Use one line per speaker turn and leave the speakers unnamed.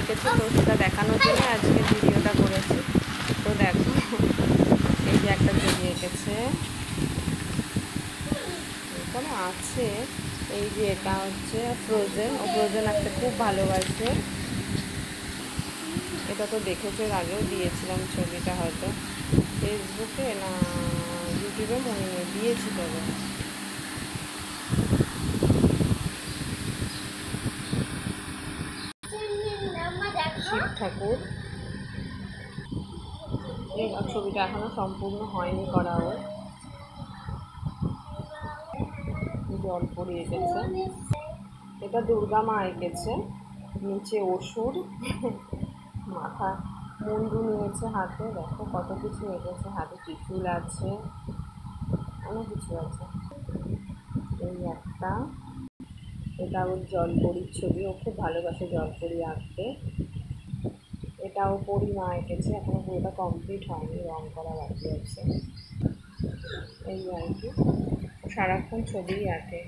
এঁকেছে, তো সেটা দেখানোর জন্য আজকে ভিডিওটা করেছি। তো দেখো, এই যে একটা ছবি এঁকেছে, এখানে আছে। এই যে এটা হচ্ছে ফ্রোজেন, ও ফ্রোজেন একটা খুব ভালোবাসে। এটা তো দেখেছো, আগেও দিয়েছিলাম ছবিটা, হয়তো ফেসবুকে না ইউটিউবে মনে নেই, দিয়েছি তবে। শিব ঠাকুর, এই ছবিটা এখনো সম্পূর্ণ হয়নি করা, ওর জল পড়ে এঁকেছে। এটা দুর্গা মা এঁকেছে, নিচে অসুর, মাথা মুন্ডু নিয়েছে হাতে, দেখো কত কিছু এঁকেছে, হাতে ত্রিশূল আছে, অনেক কিছু আছে। এই একটা, এটা ওর জলপরীর ছবি, ও খুব ভালোবাসে জলপরী আঁকতে। এটাও পরিমা এঁকেছে, এখনো পুরোটা কমপ্লিট হয়নি, রং করা বাকি আছে। এই আর কি, সারাক্ষণ ছবিই আঁকে।